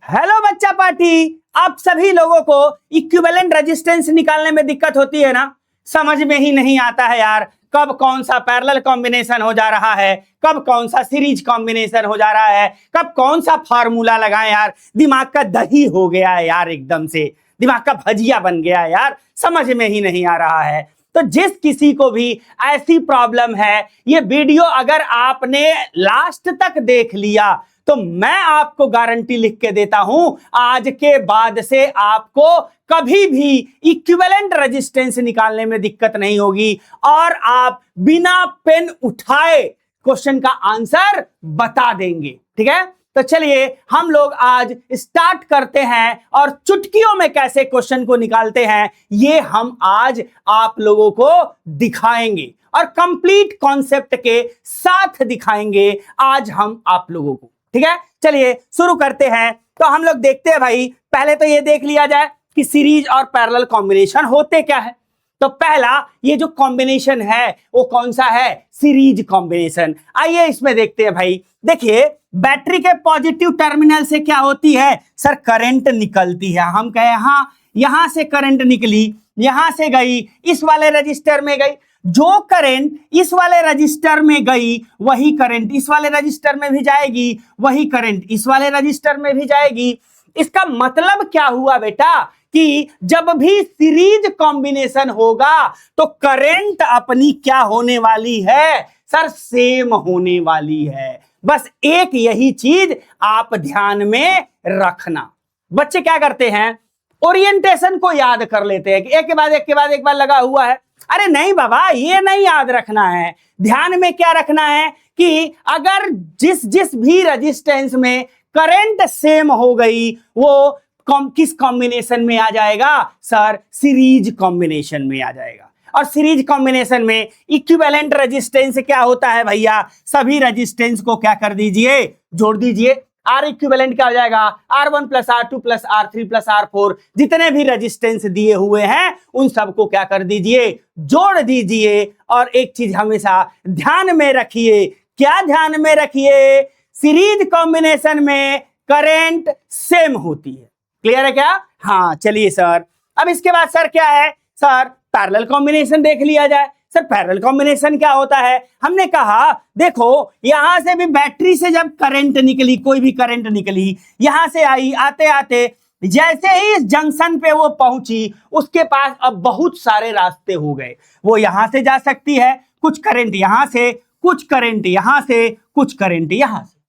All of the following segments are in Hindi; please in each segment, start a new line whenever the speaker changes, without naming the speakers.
हेलो बच्चा पार्टी। आप सभी लोगों को इक्विवेलेंट रेजिस्टेंस निकालने में दिक्कत होती है ना। समझ में ही नहीं आता है यार, कब कौन सा पैरेलल कॉम्बिनेशन हो जा रहा है, कब कौन सा सीरीज कॉम्बिनेशन हो जा रहा है, कब कौन सा फार्मूला लगाएं यार। दिमाग का दही हो गया है यार, एकदम से दिमाग का भजिया बन गया है यार, समझ में ही नहीं आ रहा है। तो जिस किसी को भी ऐसी प्रॉब्लम है, ये वीडियो अगर आपने लास्ट तक देख लिया तो मैं आपको गारंटी लिख के देता हूं, आज के बाद से आपको कभी भी इक्विवेलेंट रेजिस्टेंस निकालने में दिक्कत नहीं होगी और आप बिना पेन उठाए क्वेश्चन का आंसर बता देंगे। ठीक है, तो चलिए हम लोग आज स्टार्ट करते हैं और चुटकियों में कैसे क्वेश्चन को निकालते हैं ये हम आज आप लोगों को दिखाएंगे और कंप्लीट कॉन्सेप्ट के साथ दिखाएंगे आज हम आप लोगों को। ठीक है, चलिए शुरू करते हैं। तो हम लोग देखते हैं भाई, पहले तो ये देख लिया जाए कि सीरीज और पैरेलल कॉम्बिनेशन होते क्या है। तो पहला ये जो कॉम्बिनेशन है वो कौन सा है, सीरीज कॉम्बिनेशन। आइए इसमें देखते हैं भाई। देखिए बैटरी के पॉजिटिव टर्मिनल से क्या होती है सर, करंट निकलती है। हम कहे हाँ, यहां से करंट निकली, यहां से गई, इस वाले रजिस्टर में गई। जो करंट इस वाले रजिस्टर में गई वही करंट इस वाले रजिस्टर में भी जाएगी, वही करंट इस वाले रजिस्टर में भी जाएगी। इसका मतलब क्या हुआ बेटा कि जब भी सीरीज कॉम्बिनेशन होगा तो करंट अपनी क्या होने वाली है सर, सेम होने वाली है। बस एक यही चीज आप ध्यान में रखना। बच्चे क्या करते हैं, ओरिएंटेशन को याद कर लेते हैं कि एक के बाद एक के बाद एक बार लगा हुआ है। अरे नहीं बाबा, ये नहीं याद रखना है। ध्यान में क्या रखना है कि अगर जिस जिस भी रेजिस्टेंस में करंट सेम हो गई वो किस कॉम्बिनेशन में आ जाएगा सर, सीरीज कॉम्बिनेशन में आ जाएगा। और सीरीज कॉम्बिनेशन में इक्विवेलेंट रेजिस्टेंस क्या होता है भैया, सभी रेजिस्टेंस को क्या कर दीजिए, जोड़ दीजिए। आर इक्विवेलेंट क्या हो जाएगा, R1 plus R2 plus R3 plus R4, जितने भी रेजिस्टेंस दिए हुए हैं उन सबको क्या कर दीजिए, जोड़ दीजिए। और एक चीज हमेशा ध्यान में रखिए, क्या ध्यान में रखिए, सीरीज कॉम्बिनेशन में करंट सेम होती है। क्लियर है क्या? हाँ चलिए सर, अब इसके बाद सर क्या है सर, पैरेलल कॉम्बिनेशन देख लिया जाए। सर पैरेलल कॉम्बिनेशन क्या होता है, हमने कहा देखो यहां से भी बैटरी से जब करंट निकली, कोई भी करंट निकली, यहां से आई, आते आते जैसे ही इस जंक्शन पे वो पहुंची उसके पास अब बहुत सारे रास्ते हो गए। वो यहां से जा सकती है, कुछ करंट यहां से, कुछ करंट यहां से, कुछ करंट यहां से।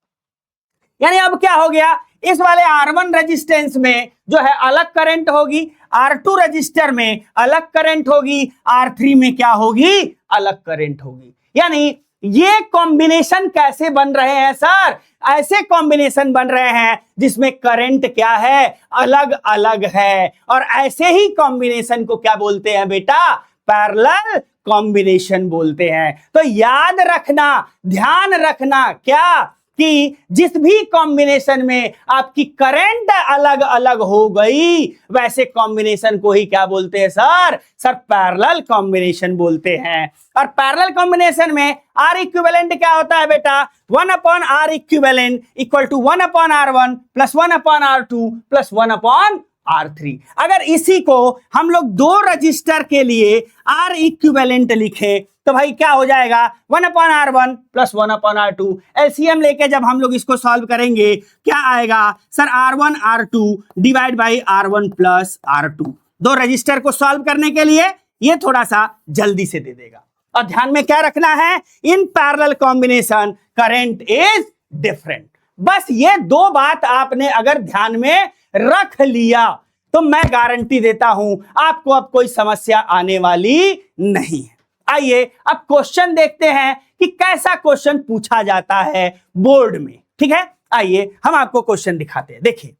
यानी अब क्या हो गया, इस वाले R1 रेजिस्टेंस में जो है अलग करंट होगी, R2 रजिस्टर में अलग करंट होगी, R3 में क्या होगी, अलग करंट होगी। यानी ये कॉम्बिनेशन कैसे बन रहे हैं सर, ऐसे कॉम्बिनेशन बन रहे हैं जिसमें करंट क्या है, अलग अलग है। और ऐसे ही कॉम्बिनेशन को क्या बोलते हैं बेटा, पैरेलल कॉम्बिनेशन बोलते हैं। तो याद रखना, ध्यान रखना क्या कि जिस भी कॉम्बिनेशन में आपकी करंट अलग अलग हो गई वैसे कॉम्बिनेशन को ही क्या बोलते हैं सर, पैरेलल कॉम्बिनेशन बोलते हैं। और पैरेलल कॉम्बिनेशन में आर इक्विवेलेंट क्या होता है बेटा, 1/R equivalent equal to 1/R1 plus 1/R2 plus 1/R3। अगर इसी को हम लोग दो रजिस्टर के लिए आर इक्विवेलेंट लिखे तो भाई क्या हो जाएगा, 1/R1 प्लस 1/R2। एलसीएम लेके जब हम लोग इसको सॉल्व करेंगे क्या आएगा sir, R1 R2 divide by R1 plus R2। दो रजिस्टर को सॉल्व करने के लिए ये थोड़ा सा जल्दी से दे देगा। और ध्यान में क्या रखना है, in parallel combination current is different. बस ये दो बात आपने अगर ध्यान में रख लिया तो मैं गारंटी देता हूं आपको अब कोई समस्या आने वाली नहीं है। आइए अब क्वेश्चन देखते हैं कि कैसा क्वेश्चन पूछा जाता है बोर्ड में। ठीक है, आइए हम आपको क्वेश्चन दिखाते हैं। देखिए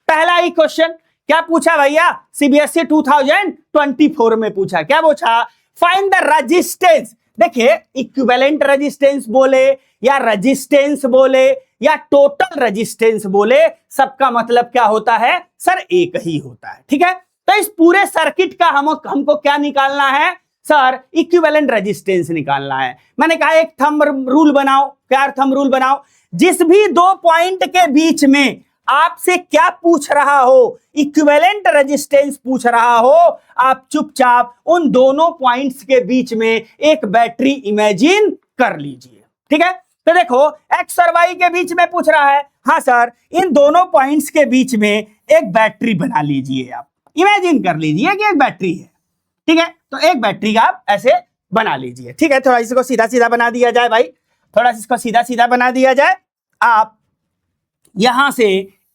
पहला ही क्वेश्चन क्या पूछा भैया, सीबीएसई 2024 में पूछा। क्या पूछा, फाइंड द रेजिस्टेंस। देखिए इक्विवेलेंट रेजिस्टेंस बोले या रेजिस्टेंस बोले या टोटल रेजिस्टेंस बोले, सबका मतलब क्या होता है सर, एक ही होता है। ठीक है, तो इस पूरे सर्किट का हमको क्या निकालना है सर, इक्विवेलेंट रेजिस्टेंस निकालना है। मैंने कहा एक थंब रूल बनाओ, क्या थंब रूल बनाओ, जिस भी दो पॉइंट के बीच में आपसे क्या पूछ रहा हो, इक्विवेलेंट रेजिस्टेंस पूछ रहा हो, आप चुपचाप उन दोनों पॉइंट्स के बीच में एक बैटरी इमेजिन कर लीजिए। ठीक है, तो देखो एक्स और वाई के बीच में पूछ रहा है, हाँ सर इन दोनों पॉइंट्स के बीच में एक बैटरी बना लीजिए, आप इमेजिन कर लीजिए कि एक बैटरी है। ठीक है, तो एक बैटरी का आप ऐसे बना लीजिए। ठीक है, थोड़ा इसको सीधा सीधा बना दिया जाए भाई, थोड़ा सा इसको सीधा सीधा बना दिया जाए। आप यहां से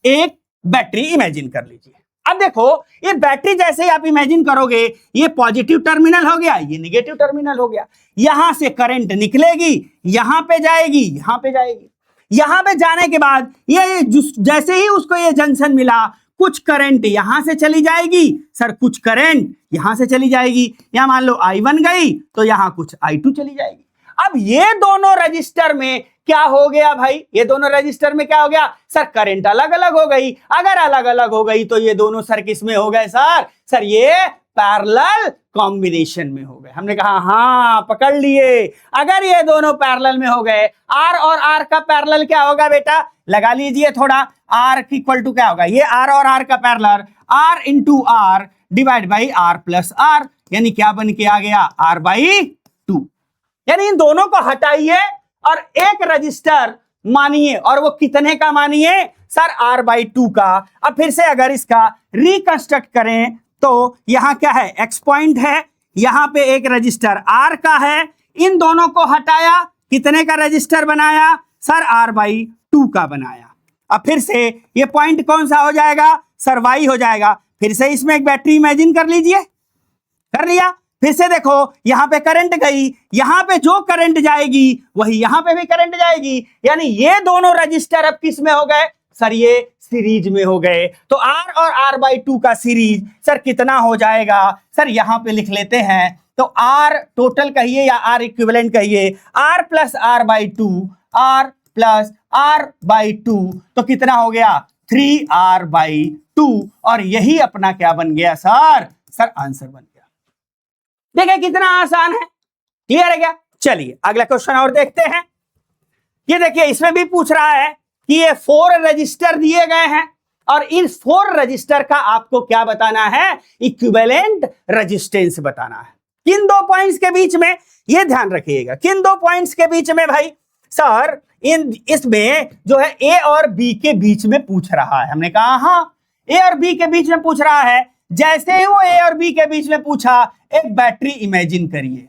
एक बैटरी इमेजिन कर लीजिए। अब देखो ये बैटरी जैसे ही आप इमेजिन करोगे, ये पॉजिटिव टर्मिनल हो गया, ये निगेटिव टर्मिनल हो गया। यहां से करंट निकलेगी, यहां पे जाएगी, यहां पे जाएगी। यहां पे जाने के बाद ये जैसे ही उसको ये जंक्शन मिला, कुछ करंट यहां से चली जाएगी, सर कुछ करंट यहां से चली जाएगी। यहां मान लो I1 गई तो यहां कुछ I2 चली जाएगी। अब ये दोनों रजिस्टर में क्या हो गया भाई, ये दोनों रजिस्टर में क्या हो गया, सर करंट अलग अलग हो गई। अगर अलग अलग हो गई तो ये दोनों सर किस में हो गए, सर ये पैरेलल कॉम्बिनेशन में हो गए। हमने कहा हाँ पकड़ लिए, अगर ये दोनों पैरेलल में हो गए, आर और आर का पैरेलल क्या होगा बेटा, लगा लीजिए थोड़ा, आर इक्वल टू क्या होगा, ये आर और आर का parallel R into R divide by R plus R, यानी क्या बन के आ गया, आर बाई 2। यानी इन दोनों को हटाइए और एक रजिस्टर मानिए, और वो कितने का मानिए, सर आर बाई 2 का। अब फिर से अगर इसका रिकंस्ट्रक्ट करें तो यहां क्या है, एक्स पॉइंट है, यहां पे एक रजिस्टर आर का है, इन दोनों को हटाया, कितने का रजिस्टर बनाया, सर आर बाई 2 का बनाया। अब फिर से ये पॉइंट कौन सा हो जाएगा, सर वाई हो जाएगा। फिर से इसमें एक बैटरी इमेजिन कर लीजिए, कर लिया। फिर से देखो यहां पे करंट गई, यहां पे जो करंट जाएगी वही यहां पे भी करंट जाएगी, यानी ये दोनों रजिस्टर अब किस में हो गए, सर ये सीरीज में हो गए। तो आर और आर बाई 2 का सीरीज सर कितना हो जाएगा, सर यहां पे लिख लेते हैं, तो आर टोटल कहिए या आर इक्विवेलेंट कहिए, R plus R by 2, R plus R by 2, तो कितना हो गया 3R बाई 2, और यही अपना क्या बन गया सर आंसर बन गया। देखिए कितना आसान है, क्लियर है क्या। चलिए अगला क्वेश्चन और देखते हैं। ये देखिए इसमें भी पूछ रहा है कि ये 4 रजिस्टर दिए गए हैं और इन 4 रजिस्टर का आपको क्या बताना है, इक्विवेलेंट रेजिस्टेंस बताना है। किन दो पॉइंट्स के बीच में, ये ध्यान रखिएगा, किन दो पॉइंट्स के बीच में भाई, सर इसमें जो है ए और बी के बीच में पूछ रहा है। हमने कहा हाँ ए और बी के बीच में पूछ रहा है। जैसे ही वो ए और बी के बीच में पूछा, एक बैटरी इमेजिन करिए।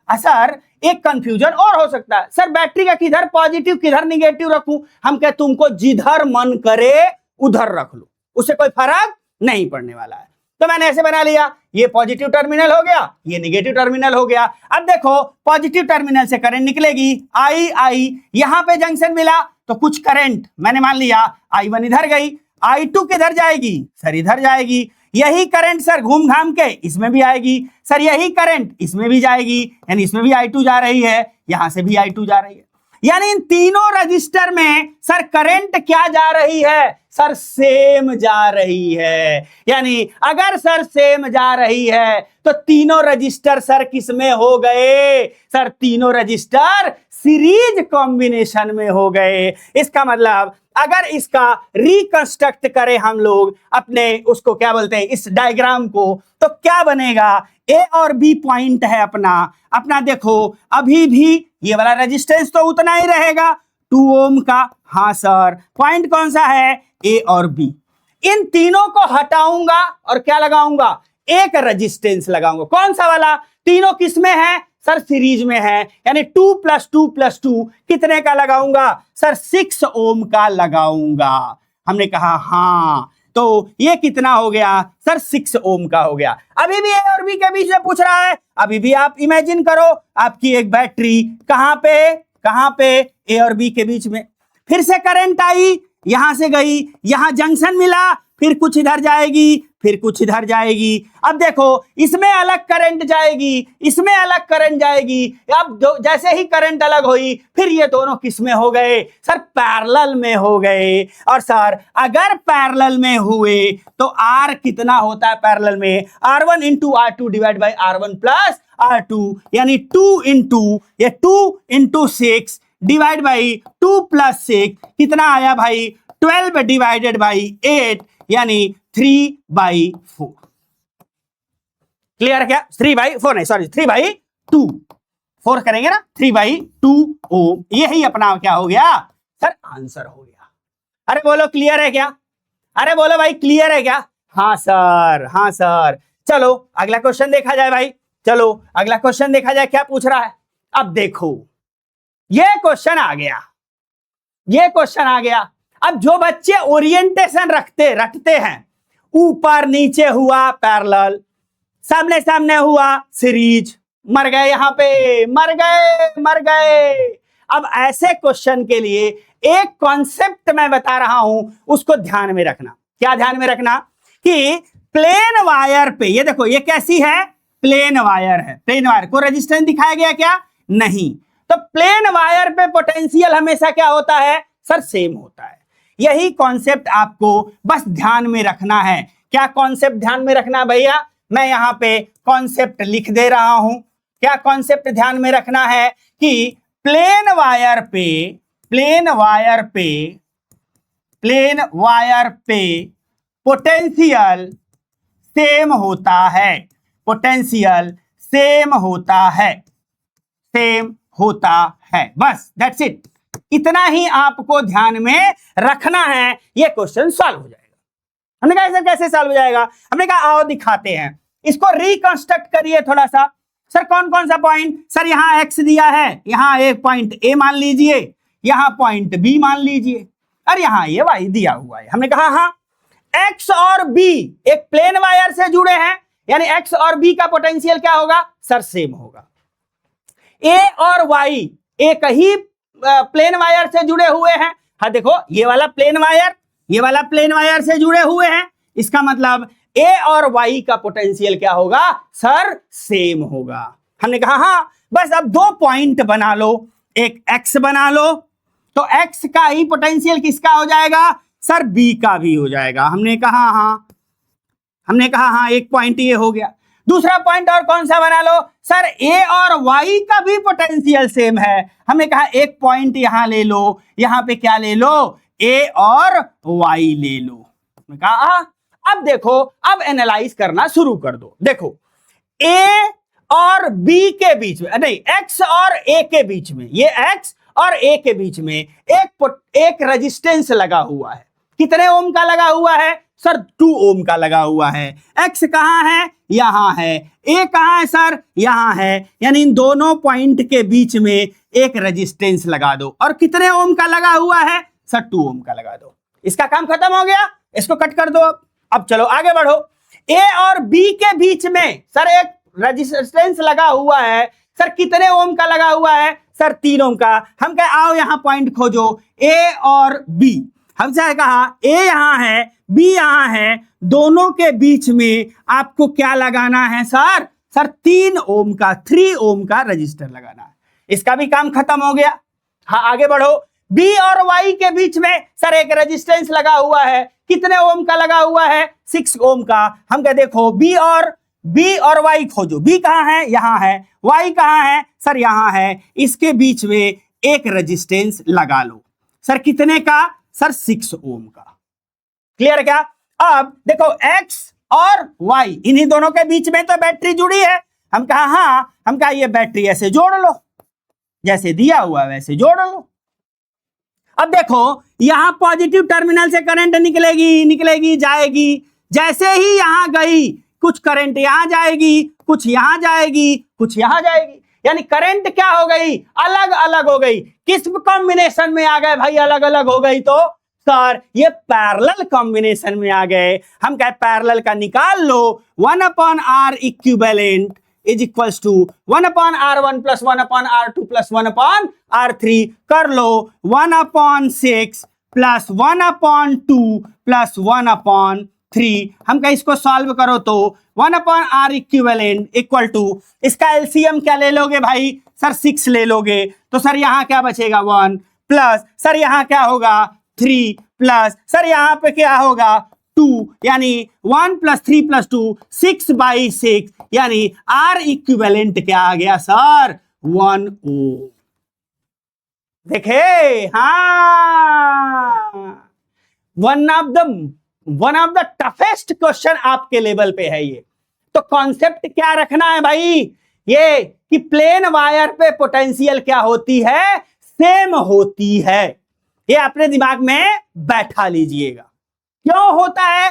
सर एक कंफ्यूजन और हो सकता है, सर बैटरी का किधर पॉजिटिव किधर निगेटिव रखूं। हम कहे तुमको जिधर मन करे उधर रख लो, उससे कोई फर्क नहीं पड़ने वाला है। तो मैंने ऐसे बना लिया, ये पॉजिटिव टर्मिनल हो गया, ये निगेटिव टर्मिनल हो गया। अब देखो पॉजिटिव टर्मिनल से करंट निकलेगी, आई यहां पे जंक्शन मिला तो कुछ करंट मैंने मान लिया I1 इधर गई, I2 किधर जाएगी, सर इधर जाएगी। यही करंट सर घूम घाम के इसमें भी आएगी, सर यही करंट इसमें भी जाएगी, यानी इसमें भी I2 जा रही है, यहां से भी I2 जा रही है। यानी इन तीनों रजिस्टर में सर करंट क्या जा रही है, सर सेम जा रही है। यानी अगर सर सेम जा रही है तो तीनों रजिस्टर सर किस में हो गए, सर तीनों रजिस्टर सीरीज कॉम्बिनेशन में हो गए। इसका मतलब अगर इसका रिकंस्ट्रक्ट करें हम लोग अपने उसको क्या बोलते हैं इस डायग्राम को, तो क्या बनेगा, ए और बी पॉइंट है अपना देखो अभी भी ये वाला रेजिस्टेंस तो उतना ही रहेगा 2 ओम का। हाँ सर पॉइंट कौन सा है, ए और बी। इन तीनों को हटाऊंगा और क्या लगाऊंगा, एक रेजिस्टेंस लगाऊंगा। कौन सा वाला, तीनों किस में है, सर सीरीज में है, यानी 2 + 2 + 2 कितने का लगाऊंगा, सर 6 ओम का लगाऊंगा। हमने कहा हाँ, तो ये कितना हो गया, सर 6 ओम का हो गया। अभी भी ए और बी के बीच में पूछ रहा है, अभी भी आप इमेजिन करो आपकी एक बैटरी कहां पे ए और बी के बीच में। फिर से करंट आई, यहां से गई, यहां जंक्शन मिला, फिर कुछ इधर जाएगी, फिर कुछ इधर जाएगी। अब देखो इसमें अलग करंट जाएगी, इसमें अलग करंट जाएगी। अब जैसे ही करंट अलग हुई, फिर ये दोनों किस में हो गए, सर पैरेलल में हो गए। और सर अगर पैरेलल में हुए तो आर कितना होता है पैरेलल में, R1 × R2 divide by R1 + R2, यानी 2 × 6 डिवाइड बाई 2 + 6 कितना आया भाई 12 डिवाइडेड बाई 8 यानी 3/4। क्लियर है क्या? 3/4 नहीं, सॉरी 3/2। 4 करेंगे ना, 3/2 ओम। यही अपना क्या हो गया सर? आंसर हो गया। अरे बोलो क्लियर है क्या? अरे बोलो भाई क्लियर है क्या? हाँ सर, हाँ सर। चलो अगला क्वेश्चन देखा जाए भाई। चलो अगला क्वेश्चन देखा जाए, क्या पूछ रहा है। अब देखो ये क्वेश्चन आ गया, ये क्वेश्चन आ गया। अब जो बच्चे ओरिएंटेशन रखते हैं, ऊपर नीचे हुआ पैरेलल, सामने सामने हुआ सीरीज, मर गए यहां पे, मर गए। अब ऐसे क्वेश्चन के लिए एक कॉन्सेप्ट मैं बता रहा हूं, उसको ध्यान में रखना। क्या ध्यान में रखना? कि प्लेन वायर पे, ये देखो ये कैसी है? प्लेन वायर है। प्लेन वायर को रेजिस्टेंस दिखाया गया क्या? नहीं। तो प्लेन वायर पे पोटेंशियल हमेशा क्या होता है सर? सेम होता है। यही कॉन्सेप्ट आपको बस ध्यान में रखना है। क्या कॉन्सेप्ट ध्यान में रखना भैया? मैं यहां पे कॉन्सेप्ट लिख दे रहा हूं। क्या कॉन्सेप्ट ध्यान में रखना है? कि प्लेन वायर पे पोटेंशियल सेम होता है, पोटेंशियल सेम होता है। बस दैट्स इट। इतना ही आपको ध्यान में रखना है, ये क्वेश्चन सॉल्व हो जाएगा। हमने कहा सर कैसे सॉल्व हो जाएगा? हमने कहा आओ दिखाते हैं। इसको रिकंस्ट्रक्ट करिए थोड़ा सा। सर कौन कौन सा पॉइंट? सर यहां एक्स दिया है, यहां एक पॉइंट ए मान लीजिए, यहां पॉइंट बी मान लीजिए, और यहां ये वाई दिया हुआ है। हमने कहा हाँ एक्स और बी एक प्लेन वायर से जुड़े हैं, यानी एक्स और बी का पोटेंशियल क्या होगा सर? सेम होगा। ए और वाई एक ही प्लेन वायर से जुड़े हुए हैं। हाँ देखो ये वाला प्लेन वायर से जुड़े हुए हैं, इसका मतलब ए और वाई का पोटेंशियल क्या होगा सर? सेम होगा। हमने कहा हाँ बस अब दो पॉइंट बना लो, एक एक्स बना लो, तो एक्स का ही पोटेंशियल किसका हो जाएगा सर? बी का भी हो जाएगा। हमने कहा हाँ एक पॉइंट ये हो गया। दूसरा पॉइंट और कौन सा बना लो सर? ए और वाई का भी पोटेंशियल सेम है। हमने कहा एक पॉइंट यहां ले लो, यहां पे क्या ले लो? ए और वाई ले लो। हमने कहा अब देखो, अब एनालाइज करना शुरू कर दो। देखो ए और बी के बीच में, नहीं एक्स और ए के बीच में, ये एक्स और ए के बीच में एक रेजिस्टेंस लगा हुआ है। कितने ओम का लगा हुआ है सर? 2 ओम का लगा हुआ है। एक्स कहां है? यहां है। ए कहां है सर? यहां है। यानी इन दोनों पॉइंट के बीच में एक रेजिस्टेंस लगा दो। और कितने ओम का लगा हुआ है सर? 2 ओम का लगा दो। इसका काम खत्म हो गया, इसको कट कर दो। अब चलो आगे बढ़ो। ए और बी के बीच में सर एक रेजिस्टेंस लगा हुआ है। सर कितने ओम का लगा हुआ है सर? 3 ओम का। हम कहे आओ यहां पॉइंट खोजो, ए और बी। हमसे कहा ए यहां है, बी यहां है, दोनों के बीच में आपको क्या लगाना है सर? सर 3 ओम का, 3 ओम का रजिस्टर लगाना है। इसका भी काम खत्म हो गया। हाँ आगे बढ़ो। बी और वाई के बीच में सर एक रेजिस्टेंस लगा हुआ है। कितने ओम का लगा हुआ है? 6 ओम का। हम कहे देखो बी और वाई खोजो। बी कहां है? यहां है। वाई कहां है सर? यहां है। इसके बीच में एक रेजिस्टेंस लगा लो। सर कितने का सर? 6 ओम का। क्लियर है क्या? अब देखो एक्स और वाई, इन्हीं दोनों के बीच में तो बैटरी जुड़ी है। हम कहा हाँ, हम कहा ये बैटरी ऐसे जोड़ लो, जैसे दिया हुआ वैसे जोड़ लो। अब देखो यहां पॉजिटिव टर्मिनल से करंट निकलेगी जाएगी। जैसे ही यहां गई, कुछ करंट यहां जाएगी, कुछ यहां जाएगी, कुछ यहां जाएगी। यानी करंट क्या हो गई? अलग अलग हो गई। किस कॉम्बिनेशन में आ गए भाई? अलग अलग हो गई तो सर ये पैरेलल कॉम्बिनेशन में आ गए। हम कहे पैरेलल का निकाल लो। 1/R equivalent is equals to 1/R1 plus 1/R2 plus 1/R3 कर लो। 1/6 प्लस 1/2 प्लस 1/3। हम कहीं इसको सॉल्व करो तो 1/R इक्विवेलेंट इक्वल टू, इसका एलसीएम क्या ले लोगे भाई सर? 6 ले लोगे। तो सर यहां क्या बचेगा? 1 प्लस सर यहां क्या होगा? 3 प्लस सर यहां पे क्या होगा? 2। यानी 1 प्लस 3 प्लस 2 6/6। यानी R इक्विवेलेंट क्या आ गया सर? 1 ओम। देखे हाँ one of the toughest question आपके लेवल पे है ये। तो कॉन्सेप्ट क्या रखना है भाई, ये कि प्लेन वायर पे पोटेंशियल क्या होती है, सेम होती है। ये अपने दिमाग में बैठा लीजिएगा। क्यों होता है,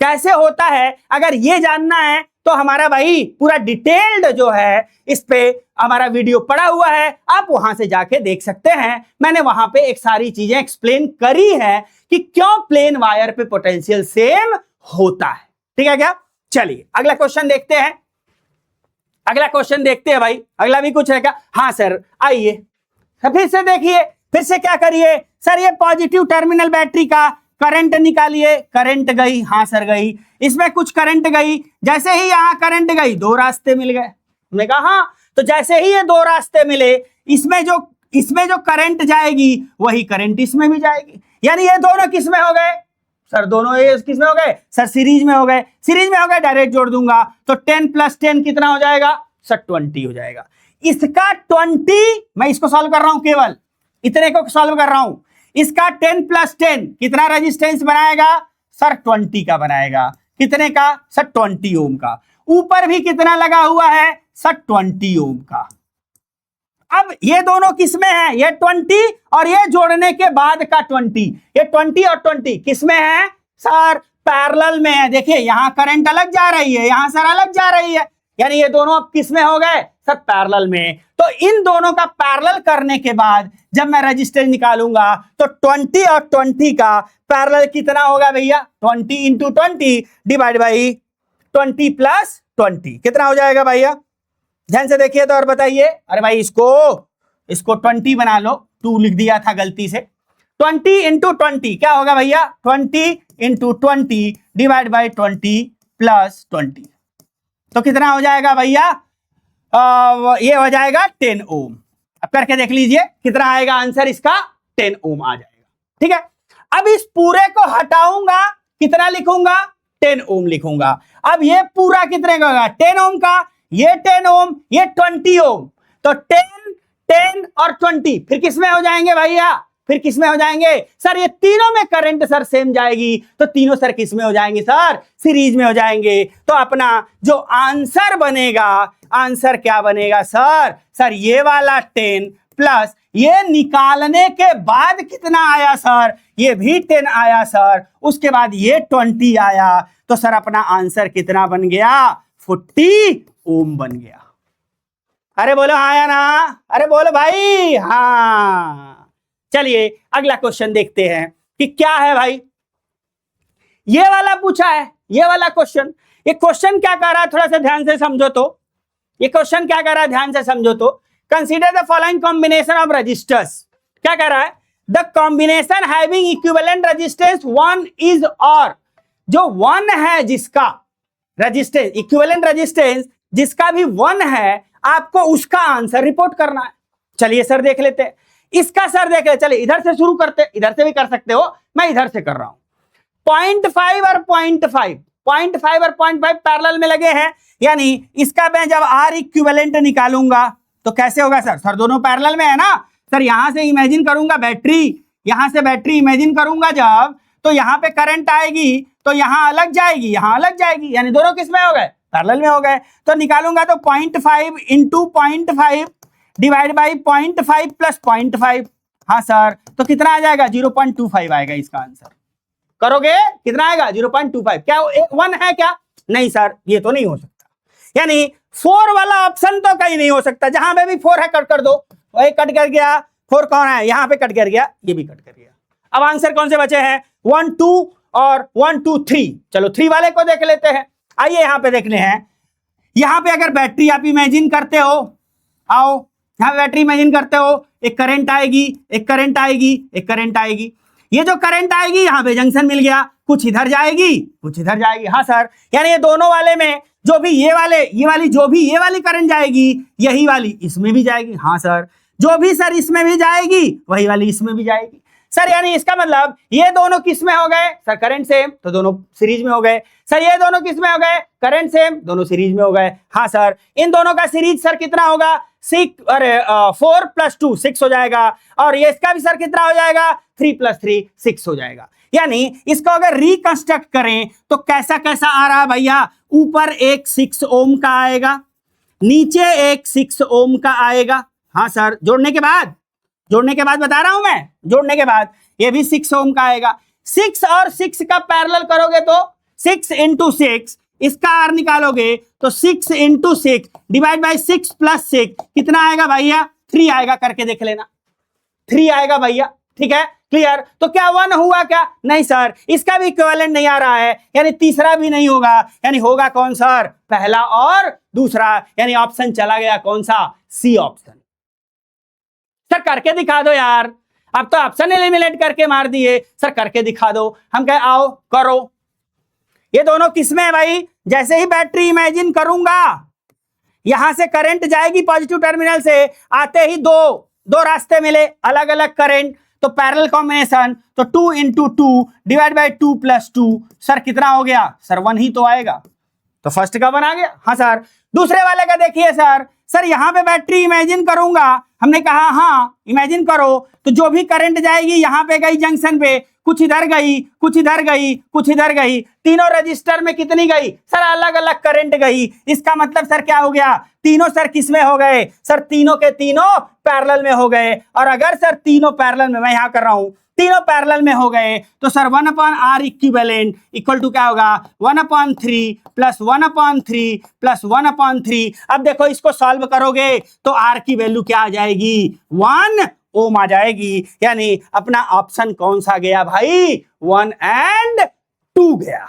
कैसे होता है, अगर ये जानना है तो हमारा भाई पूरा डिटेल्ड जो है इस पे हमारा वीडियो पड़ा हुआ है, आप वहां से जाके देख सकते हैं। मैंने वहां पे एक सारी चीजें एक्सप्लेन करी है कि क्यों प्लेन वायर पे पोटेंशियल सेम होता है। ठीक है क्या, चलिए अगला क्वेश्चन देखते हैं। अगला क्वेश्चन देखते हैं भाई, अगला भी कुछ है क्या? हाँ सर आइए फिर से देखिए, फिर से क्या करिए सर, ये पॉजिटिव टर्मिनल बैटरी का करंट निकालिए। करंट गई, हाँ सर गई, इसमें कुछ करंट गई, जैसे ही यहां करंट गई दो रास्ते मिल गए। हमने कहा हाँ, तो जैसे ही ये दो रास्ते मिले, इसमें जो करंट जाएगी वही करंट इसमें भी जाएगी, यानी ये दोनों किस में हो गए सर, दोनों ये किस में हो गए सर, सीरीज में हो गए। सीरीज में हो गए, डायरेक्ट जोड़ दूंगा तो 10 + 10 कितना हो जाएगा सर, 20 हो जाएगा। इसका 20, मैं इसको सॉल्व कर रहा हूं, केवल इतने को सॉल्व कर रहा हूं। इसका 10 + 10 कितना रेजिस्टेंस बनाएगा सर, 20 का बनाएगा। कितने का सर, 20 ओम का। ऊपर भी कितना लगा हुआ है सर, 20 ओम का। अब ये दोनों किसमें है, ये 20 और ये जोड़ने के बाद का 20, ये 20 और 20 किसमें है सर, पैरेलल में है। देखिए यहां करंट अलग जा रही है, यहां सर अलग जा रही है, यानी ये दोनों अब किसमें हो गए सर, पैरेलल में। तो इन दोनों का पैरेलल करने के बाद जब मैं रेजिस्टेंस निकालूंगा तो 20 और 20 का पैरेलल कितना होगा भैया, 20 × 20 डिवाइड बाई 20 + 20 कितना हो जाएगा भैया, ध्यान से देखिए तो और बताइए। अरे भाई इसको 20 बना लो, 2 लिख दिया था गलती से। 20 × 20 क्या होगा भैया, 20 × 20 डिवाइड बाई 20 + 20 तो कितना हो जाएगा भैया, ये हो जाएगा 10 ओम। अब करके देख लीजिए कितना आएगा आंसर इसका, 10 ओम आ जाएगा। ठीक है, अब इस पूरे को हटाऊंगा, कितना लिखूंगा 10 ओम लिखूंगा। अब ये पूरा कितने का होगा, 10 ओम का, ये 10 ओम, ये 20 ओम। तो 10, 10 और 20 फिर किसमें हो जाएंगे भैया, फिर किसमें हो जाएंगे सर, ये तीनों में करंट सर सेम जाएगी, तो तीनों सर किसमें हो जाएंगे सर, सीरीज में हो जाएंगे। तो अपना जो आंसर बनेगा, आंसर क्या बनेगा सर ये वाला 10 प्लस ये निकालने के बाद कितना आया सर, ये भी 10 आया सर, उसके बाद ये 20 आया, तो सर अपना आंसर कितना बन गया, 40 ओम बन गया। अरे बोलो हाँ या ना, अरे बोलो भाई हाँ। चलिए अगला क्वेश्चन देखते हैं कि क्या है भाई, ये वाला पूछा है, ये वाला क्वेश्चन। ये क्वेश्चन क्या कह रहा है, थोड़ा सा ध्यान से समझो तो, ये क्वेश्चन क्या कह रहा है, ध्यान से समझो तो। Consider the following combination of registers. क्या कह रहा है, the combination having equivalent resistance 1 is, और जो 1 है जिसका रेजिस्टेंस, इक्विवेलेंट रेजिस्टेंस जिसका भी 1 है, आपको उसका आंसर रिपोर्ट करना है। चलिए सर देख लेते हैं इसका, सर देख ले, चलिए इधर से शुरू करते, इधर से भी कर सकते हो, मैं इधर से कर रहा हूं। 0.5 और 0.5, 0.5 और 0.5 पैरेलल में लगे हैं, यानी इसका मैं जब R इक्विवेलेंट निकालूंगा तो कैसे होगा सर दोनों पैरेलल में है ना सर। यहां से इमेजिन करूंगा बैटरी, यहां से बैटरी इमेजिन करूंगा जब, तो यहां पे करंट आएगी तो यहां अलग जाएगी, यहां अलग जाएगी, यानी दोनों किस में हो गए, पैरेलल में हो गए। तो निकालूंगा तो 0.5 × 0.5 डिवाइड बाई 0.5 + 0.5, हाँ सर, तो कितना आ जाएगा 0.25 आएगा इसका आंसर। करोगे कितना आएगा 0.25। क्या 1 है क्या, नहीं सर ये तो नहीं हो सकता, यानी 4 वाला ऑप्शन तो कहीं नहीं हो सकता, जहां पे भी 4 है कट कर दो, वही कट कर गया। 4 कौन है, यहां पे कट कर गया, ये भी कट कर गया। अब आंसर कौन से बचे हैं, 1 2 और 1 2 3। चलो 3 वाले को देख लेते हैं। आइए यहां पे देखने हैं, यहां पे अगर बैटरी आप इमेजिन करते हो, आओ यहां बैटरी इमेजिन करते हो, एक करंट आएगी, एक करंट आएगी, एक करंट आएगी। ये जो करंट आएगी यहां पे जंक्शन मिल गया, कुछ इधर जाएगी, कुछ इधर जाएगी, हाँ सर, यानी ये दोनों वाले में जो भी ये वाली जो भी ये वाली करंट जाएगी, यही वाली इसमें भी जाएगी, हाँ सर, जो भी सर इसमें भी जाएगी वही वाली इसमें भी जाएगी सर। यानी इसका मतलब ये दोनों किस में हो गए सर, करंट सेम, तो दोनों सीरीज में हो गए सर। ये दोनों किस में हो गए, करंट सेम, दोनों सीरीज में हो गए, हाँ सर। इन दोनों का सीरीज सर कितना होगा 6 अरे 4 + 2 6 हो जाएगा, और ये इसका भी सर कितना हो जाएगा 3 + 3 6 हो जाएगा। यानी इसको अगर रिकंस्ट्रक्ट करें तो कैसा कैसा आ रहा है भैया, ऊपर एक 6 ओम का आएगा, नीचे एक 6 ओम का आएगा। हाँ सर, जोड़ने के बाद बता रहा हूं मैं, जोड़ने के बाद ये भी 6 ओम का आएगा। 6 और 6 का पैरेलल करोगे तो 6 × 6, इसका आर निकालोगे तो 6 × 6 डिवाइड बाय 6 + 6 कितना आएगा भैया 3 आएगा, करके देख लेना 3 आएगा भैया। ठीक है, क्लियर। तो क्या 1 हुआ क्या, नहीं सर, इसका भी इक्विवेलेंट नहीं आ रहा है, यानी तीसरा भी नहीं होगा, यानी होगा कौन सर, पहला और दूसरा, यानी ऑप्शन चला गया कौन सा, सी ऑप्शन। सर करके दिखा दो यार, अब तो ऑप्शन एलिमिनेट करके मार दिए, सर करके दिखा दो। हम कहे आओ करो। ये दोनों किसमें है भाई, जैसे ही बैटरी इमेजिन करूंगा, यहां से करंट जाएगी पॉजिटिव टर्मिनल से, आते ही दो रास्ते मिले, अलग अलग करंट, तो पैरेलल कॉम्बिनेशन, तो 2 × 2 डिवाइड बाय 2 + 2, सर कितना हो गया सर 1 ही तो आएगा, तो फर्स्ट का 1 आ गया। हाँ सर, दूसरे वाले का देखिए सर यहां पे बैटरी इमेजिन करूंगा, हमने कहा हाँ इमेजिन करो, तो जो भी करंट जाएगी यहां पे गई जंक्शन पे, कुछ इधर गई, कुछ इधर गई, कुछ इधर गई, तीनों रजिस्टर में कितनी गई सर, अलग अलग करंट गई। इसका मतलब सर क्या हो गया, तीनों सर किस में हो गए सर, तीनों के तीनों पैरेलल में हो गए। और अगर सर तीनों पैरेलल में, मैं यहां कर रहा हूं, तीनों पैरेलल में हो गए, तो sir 1/R equivalent equal to क्या होगा 1/3 + 1/3 + 1/3। अब देखो इसको सॉल्व करोगे तो R की वैल्यू क्या आ जाएगी 1 ओम आ जाएगी, यानी अपना ऑप्शन कौन सा गया भाई 1 और 2 गया।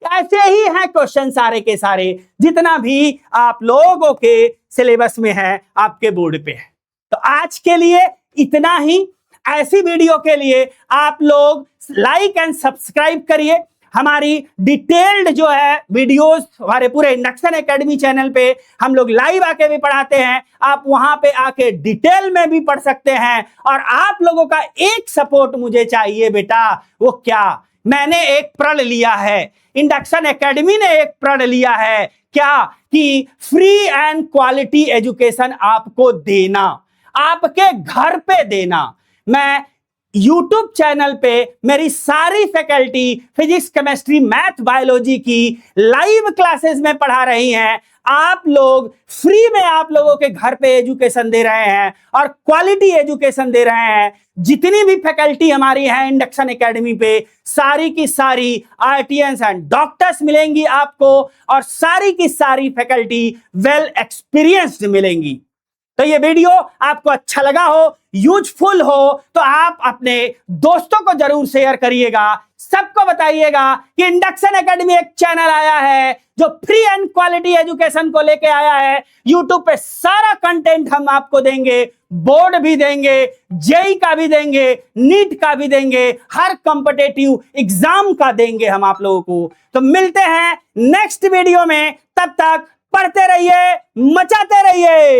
ऐसे ही हैं क्वेश्चन सारे के सारे, जितना भी आप लोगों के सिलेबस में है, आपके बोर्ड पे है। तो आज के लिए इतना ही। ऐसी वीडियो के लिए आप लोग लाइक एंड सब्सक्राइब करिए। हमारी डिटेल्ड जो है वीडियोस हमारे पूरे इंडक्शन एकेडमी चैनल पे हम लोग लाइव आके भी पढ़ाते हैं, आप वहां पे आके डिटेल में भी पढ़ सकते हैं। और आप लोगों का एक सपोर्ट मुझे चाहिए बेटा, वो क्या, मैंने एक प्रण लिया है, इंडक्शन एकेडमी ने एक प्रण लिया है, क्या कि फ्री एंड क्वालिटी एजुकेशन आपको देना, आपके घर पे देना। मैं YouTube चैनल पे मेरी सारी faculty physics, chemistry, math, biology की लाइव क्लासेस में पढ़ा रही हैं। आप लोग फ्री में आप लोगों के घर पे एजुकेशन दे रहे हैं और क्वालिटी एजुकेशन दे रहे हैं। जितनी भी फैकल्टी हमारी है इंडक्शन एकेडमी पे, सारी की सारी आर्टियंस एंड डॉक्टर्स मिलेंगी आपको, और सारी की सारी फैकल्टी वेल एक्सपीरियंस्ड मिलेंगी। तो ये वीडियो आपको अच्छा लगा हो, यूजफुल हो, तो आप अपने दोस्तों को जरूर शेयर करिएगा, सबको बताइएगा कि इंडक्शन एकेडमी एक चैनल आया है जो फ्री एंड क्वालिटी एजुकेशन को लेके आया है। यूट्यूब पे सारा कंटेंट हम आपको देंगे, बोर्ड भी देंगे, जेई का भी देंगे, नीट का भी देंगे, हर कॉम्पिटिटिव एग्जाम का देंगे हम आप लोगों को। तो मिलते हैं नेक्स्ट वीडियो में, तब तक पढ़ते रहिए, मचाते रहिए।